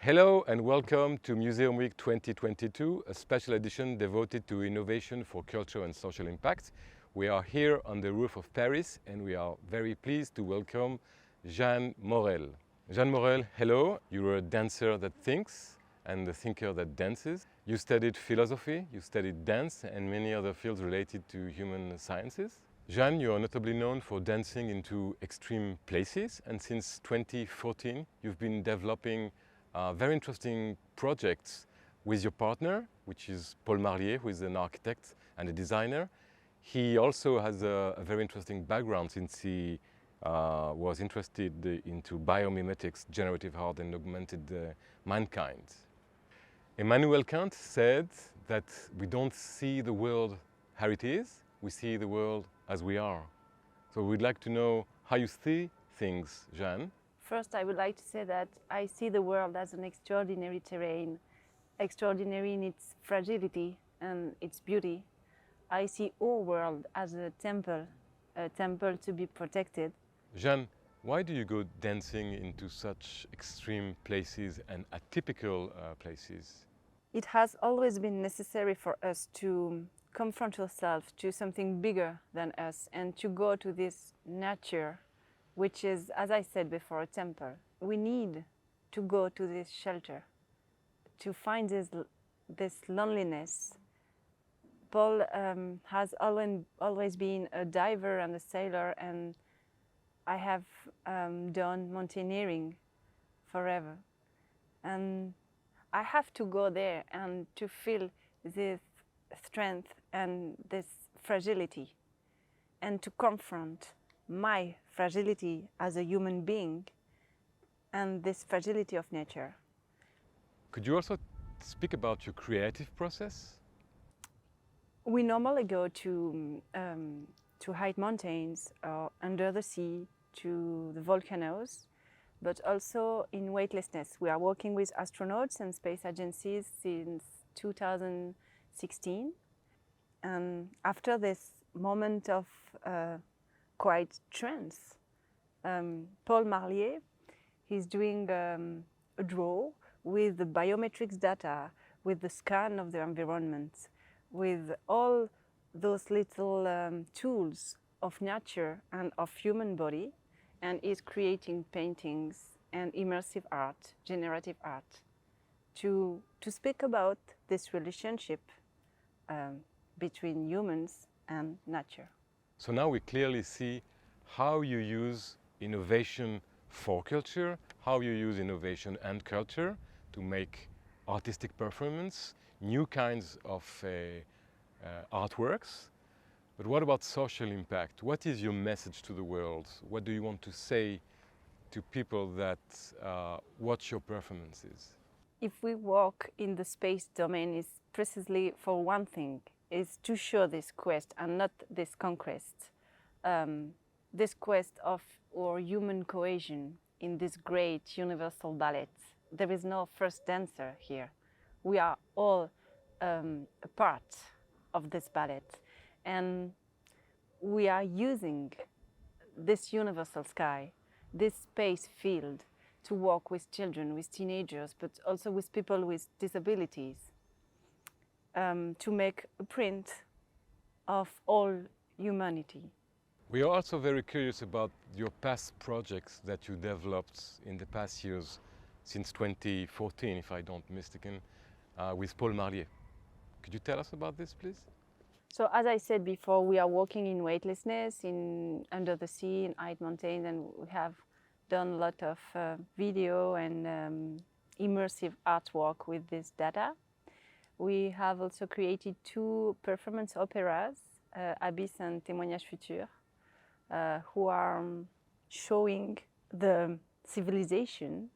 Hello and welcome to Museum Week 2022, a special edition devoted to innovation for culture and social impact. We are here on the roof of Paris and we are very pleased to welcome Jeanne Morel. Jeanne Morel, hello. You're a dancer that thinks and a thinker that dances. You studied philosophy, you studied dance and many other fields related to human sciences. Jeanne, you are notably known for dancing into extreme places, and since 2014 you've been developing very interesting projects with your partner, which is Paul Marlier, who is an architect and a designer. He also has a very interesting background since he was interested into biomimetics, generative art and augmented mankind. Immanuel Kant said that we don't see the world how it is, we see the world as we are. So we'd like to know how you see things, Jeanne. First, I would like to say that I see the world as an extraordinary terrain, extraordinary in its fragility and its beauty. I see our world as a temple to be protected. Jeanne, why do you go dancing into such extreme places and atypical places? It has always been necessary for us to confront ourselves to something bigger than us and to go to this nature, which is, as I said before, a temple. We need to go to this shelter, to find this loneliness. Paul has always been a diver and a sailor, and I have done mountaineering forever. And I have to go there and to feel this strength and this fragility, and to confront my fragility as a human being and this fragility of nature. Could you also speak about your creative process? We normally go to high mountains or under the sea, to the volcanoes, but also in weightlessness. We are working with astronauts and space agencies since 2016. And after this moment of quite trance, Paul Marlier, he's doing a draw with the biometrics data, with the scan of the environment, with all those little tools of nature and of human body, and is creating paintings and immersive art, generative art, to speak about this relationship between humans and nature. So now we clearly see how you use innovation for culture, how you use innovation and culture to make artistic performance, new kinds of artworks. But what about social impact? What is your message to the world? What do you want to say to people that watch your performances? If we work in the space domain, is precisely for one thing, is to show this quest and not this conquest. This quest of our human cohesion in this great universal ballet. There is no first dancer here. We are all a part of this ballet. And we are using this universal sky, this space field, to work with children, with teenagers, but also with people with disabilities, to make a print of all humanity. We are also very curious about your past projects that you developed in the past years, since 2014, if I don't mistaken, with Paul Marlier. Could you tell us about this, please? So, as I said before, we are working in weightlessness, in under the sea, in high mountains, and we have done a lot of video and immersive artwork with this data. We have also created 2 performance operas, Abyss and Témoignage Futur, who are showing the civilization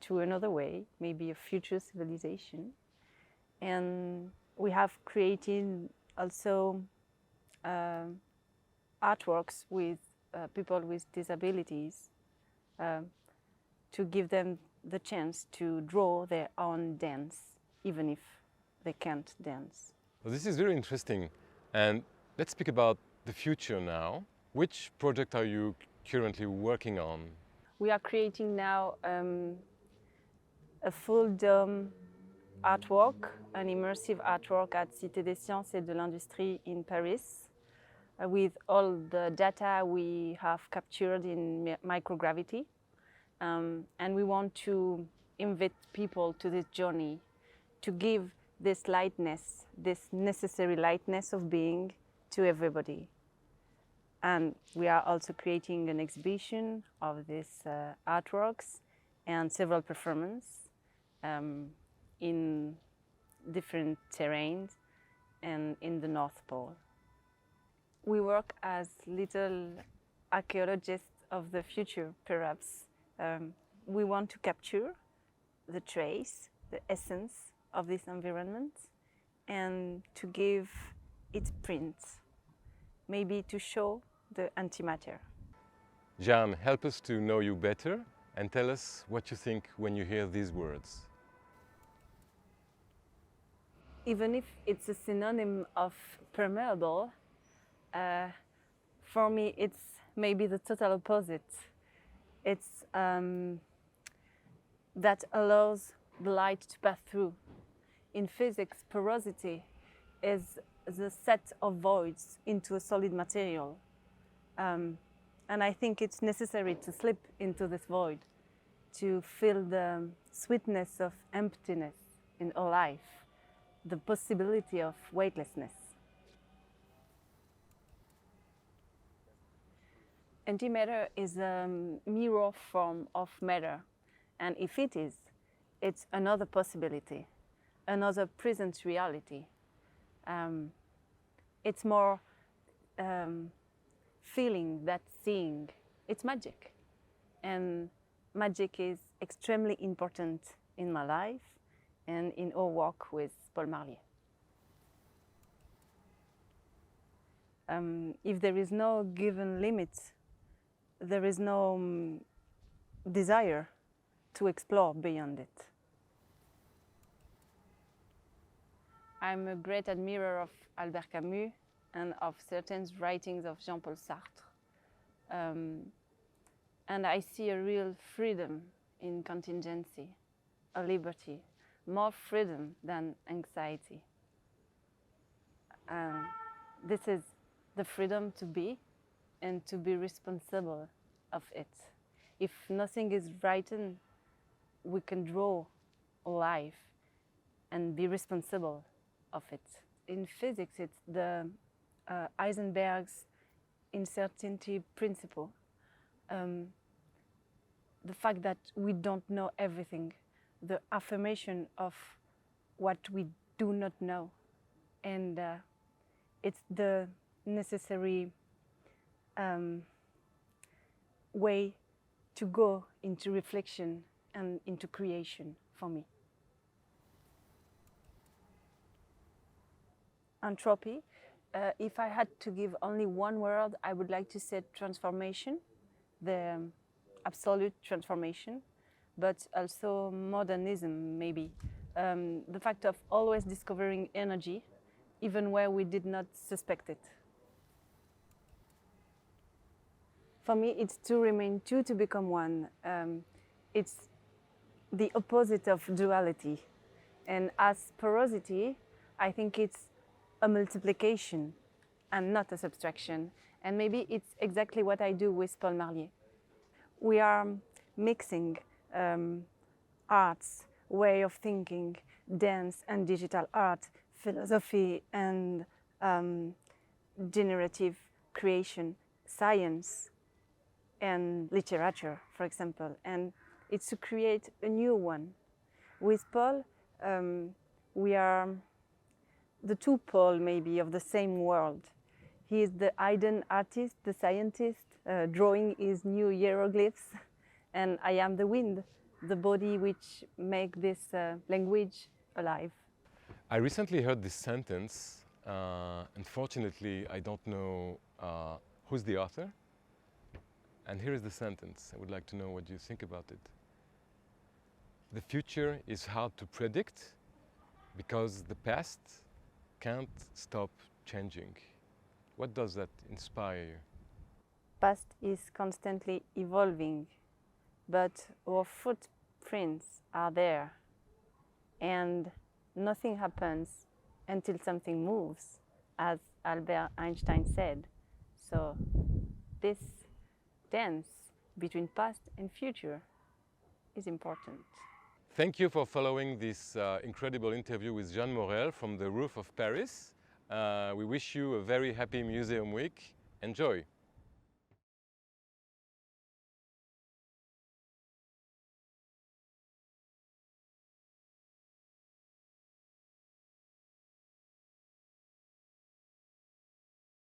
to another way, maybe a future civilization. And we have created also artworks with people with disabilities to give them the chance to draw their own dance, even if they can't dance. Well, this is very interesting. And let's speak about the future now. Which project are you currently working on? We are creating now a full dome artwork, an immersive artwork at Cité des Sciences et de l'Industrie in Paris, with all the data we have captured in microgravity. And we want to invite people to this journey, to give this lightness, this necessary lightness of being to everybody. And we are also creating an exhibition of these artworks and several performances in different terrains and in the North Pole. We work as little archaeologists of the future, perhaps. We want to capture the trace, the essence of this environment, and to give its print, maybe to show the antimatter. Jeanne, help us to know you better and tell us what you think when you hear these words. Even if it's a synonym of permeable, for me it's maybe the total opposite. It's that allows the light to pass through. In physics, porosity is the set of voids into a solid material. And I think it's necessary to slip into this void, to feel the sweetness of emptiness in our life, the possibility of weightlessness. Antimatter is a mirror form of matter, and if it is, it's another possibility, another present reality. It's more feeling than seeing. It's magic, and magic is extremely important in my life and in our work with Paul Marlier. If there is no given limit, there is no desire to explore beyond it. I'm a great admirer of Albert Camus and of certain writings of Jean-Paul Sartre. And I see a real freedom in contingency, a liberty, more freedom than anxiety. This is the freedom to be and to be responsible of it. If nothing is written, we can draw a life and be responsible of it. In physics, it's the Heisenberg's uncertainty principle. The fact that we don't know everything, the affirmation of what we do not know. And it's the necessary way to go into reflection and into creation for me. Entropy, if I had to give only one word, I would like to say transformation, the absolute transformation, but also modernism maybe. The fact of always discovering energy, even where we did not suspect it. For me, it's to remain two to become one. It's the opposite of duality. And as porosity, I think it's a multiplication and not a subtraction. And maybe it's exactly what I do with Paul Marlier. We are mixing arts, way of thinking, dance and digital art, philosophy and generative creation, science and literature, for example. And it's to create a new one. With Paul, we are the two poles, maybe, of the same world. He is the hidden artist, the scientist, drawing his new hieroglyphs, and I am the wind, the body which make this language alive. I recently heard this sentence. Unfortunately, I don't know who's the author. And here is the sentence. I would like to know what you think about it. The future is hard to predict because the past can't stop changing. What does that inspire you? Past is constantly evolving, but our footprints are there, and nothing happens until something moves, as Albert Einstein said. So this dance between past and future is important. Thank you for following this incredible interview with Jeanne Morel from the roof of Paris. We wish you a very happy Museum Week. Enjoy!